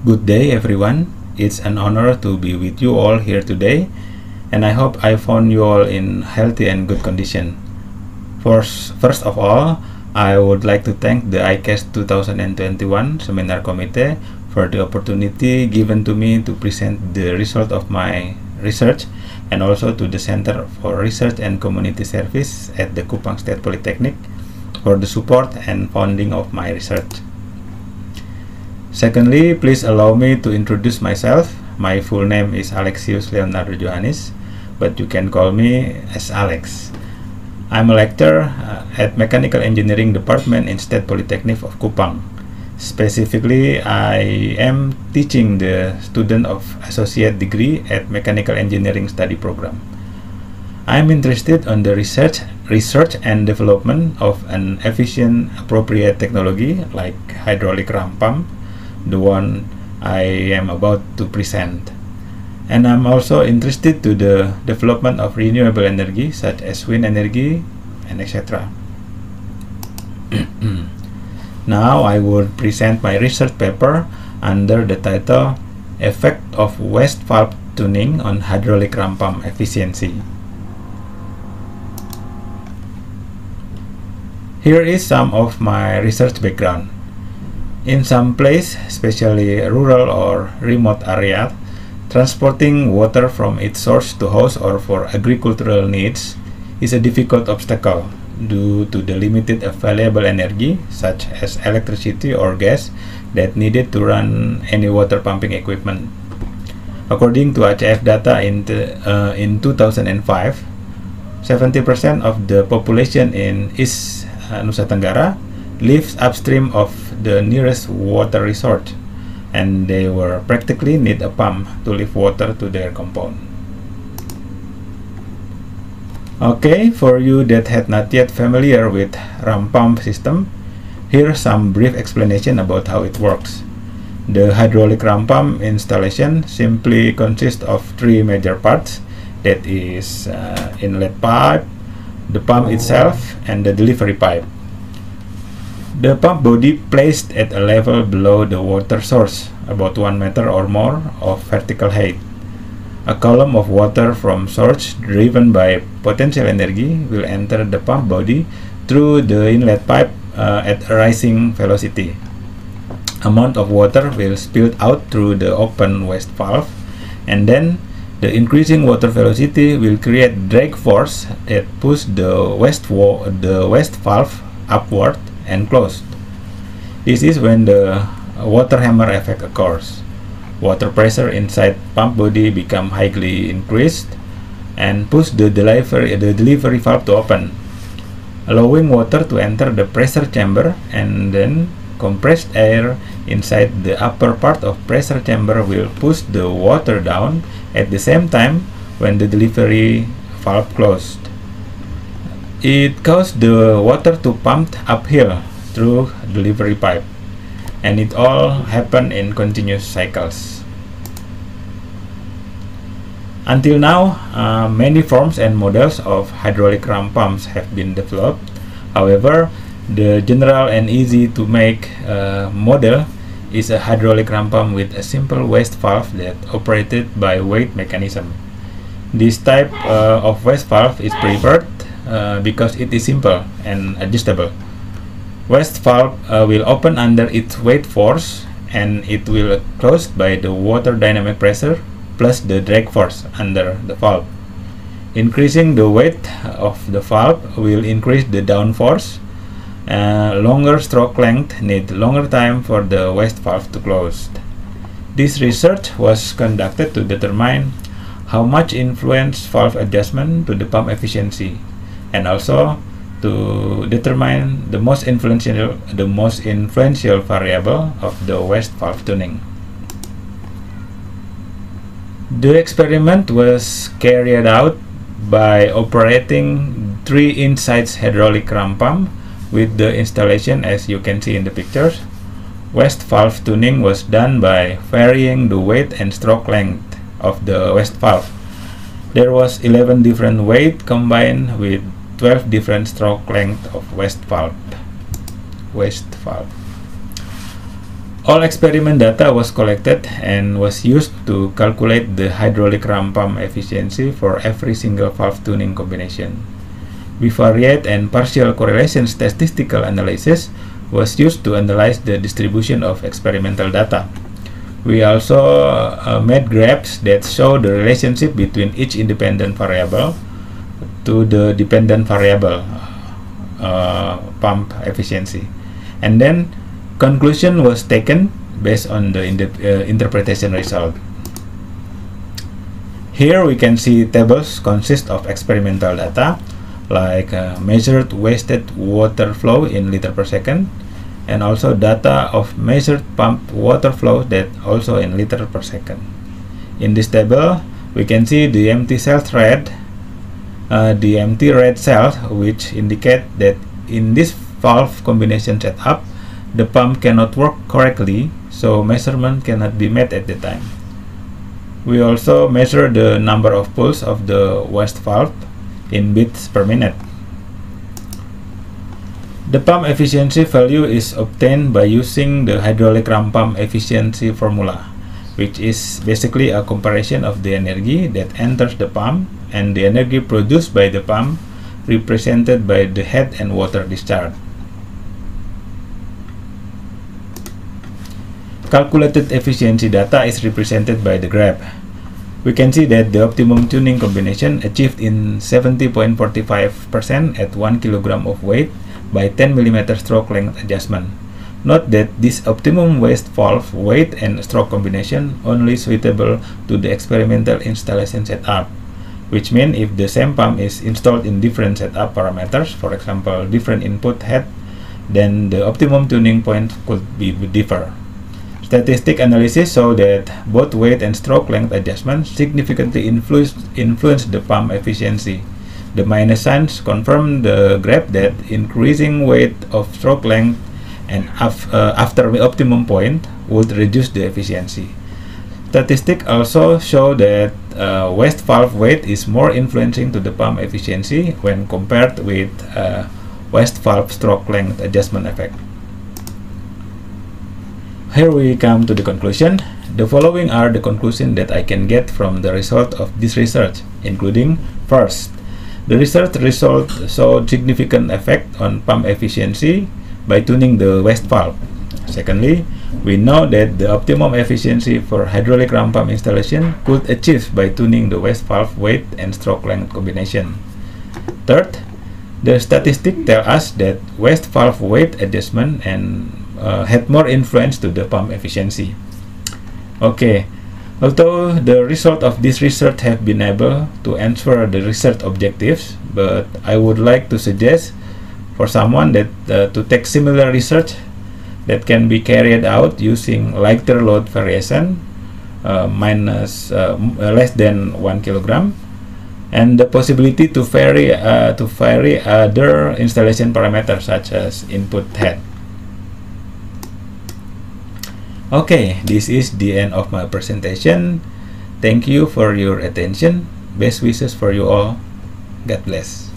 Good day, everyone. It's an honor to be with you all here today, and I hope I found you all in healthy and good condition. First of all, I would like to thank the ICAST 2021 Seminar Committee for the opportunity given to me to present the result of my research, and also to the Center for Research and Community Service at the Kupang State Polytechnic for the support and funding of my research. Secondly, please allow me to introduce myself. My full name is Alexius Leonardo Johannes, but you can call me as Alex. I'm a lecturer at Mechanical Engineering Department in State Polytechnic of Kupang. Specifically, I am teaching the student of associate degree at Mechanical Engineering Study Program. I'm interested on the research and development of an efficient, appropriate technology like hydraulic ram pump, the one I am about to present. And I'm also interested to the development of renewable energy such as wind energy and etc. Now I will present my research paper under the title Effect of West Valve Tuning on Hydraulic Ram Pump Efficiency. Here is some of my research background. In some place, especially rural or remote area, transporting water from its source to house or for agricultural needs is a difficult obstacle due to the limited available energy, such as electricity or gas, that needed to run any water pumping equipment. According to HF data in 2005, 70% of the population in East Nusa Tenggara lives upstream of the nearest water resource, and they were practically need a pump to lift water to their compound. Okay, for you that had not yet familiar with ram pump system, here's some brief explanation about how it works. The hydraulic ram pump installation simply consists of three major parts, that is inlet pipe, the pump itself, and the delivery pipe. The pump body placed at a level below the water source, about 1 meter or more of vertical height. A column of water from source driven by potential energy will enter the pump body through the inlet pipe at a rising velocity. Amount of water will spill out through the open west valve, and then the increasing water velocity will create drag force that pushes the west valve upward and closed. This is when the water hammer effect occurs. Water pressure inside pump body become highly increased and push the delivery valve to open, allowing water to enter the pressure chamber, and then compressed air inside the upper part of pressure chamber will push the water down at the same time when the delivery valve closed. It caused the water to pump uphill through delivery pipe, and it all happened in continuous cycles. Until now, many forms and models of hydraulic ram pumps have been developed. However, the general and easy to make model is a hydraulic ram pump with a simple waste valve that operated by weight mechanism. This type of waste valve is preferred because it is simple and adjustable. Waste valve will open under its weight force, and it will close by the water dynamic pressure plus the drag force under the valve. Increasing the weight of the valve will increase the down force. Longer stroke length need longer time for the waste valve to close. This research was conducted to determine how much influence valve adjustment to the pump efficiency, and also to determine the most influential variable of the west valve tuning. The experiment was carried out by operating 3 inside hydraulic ram pump with the installation as you can see in the pictures. West valve tuning was done by varying the weight and stroke length of the west valve. There was 11 different weight combined with 12 different stroke length of west valve. All experiment data was collected and was used to calculate the hydraulic ram pump efficiency for every single valve tuning combination. Bivariate and partial correlation statistical analysis was used to analyze the distribution of experimental data. We also made graphs that show the relationship between each independent variable to the dependent variable pump efficiency, and then conclusion was taken based on the interpretation result. Here we can see tables consist of experimental data like measured wasted water flow in liter per second, and also data of measured pump water flow that also in liter per second. In this table we can see the empty cells red, the empty red cells, which indicate that in this valve combination setup the pump cannot work correctly, so measurement cannot be made at the time. We also measure the number of pulls of the waste valve in beats per minute. The pump efficiency value is obtained by using the hydraulic ram pump efficiency formula, which is basically a comparison of the energy that enters the pump and the energy produced by the pump represented by the head and water discharge. Calculated efficiency data is represented by the graph. We can see that the optimum tuning combination achieved in 70.45% at 1 kg of weight by 10 mm stroke length adjustment. Note that this optimum waste valve weight and stroke combination only suitable to the experimental installation setup, which means if the same pump is installed in different setup parameters, for example different input head, then the optimum tuning point could be differ. Statistic analysis show that both weight and stroke length adjustment significantly influence the pump efficiency. The minus signs confirm the graph that increasing weight of stroke length and after the optimum point would reduce the efficiency. Statistics also show that waste valve weight is more influencing to the pump efficiency when compared with waste valve stroke length adjustment effect. Here we come to the conclusion. The following are the conclusions that I can get from the result of this research, including: first, the research result showed significant effect on pump efficiency by tuning the waste valve. Secondly, we know that the optimum efficiency for hydraulic ram pump installation could achieve by tuning the waste valve weight and stroke length combination. Third, the statistics tell us that waste valve weight adjustment and had more influence to the pump efficiency. Okay, although the result of this research have been able to answer the research objectives, but I would like to suggest for someone that to take similar research that can be carried out using lighter load variation less than 1 kg, and the possibility to vary other installation parameters such as input head. Okay, this is the end of my presentation. Thank you for your attention. Best wishes for you all. God bless.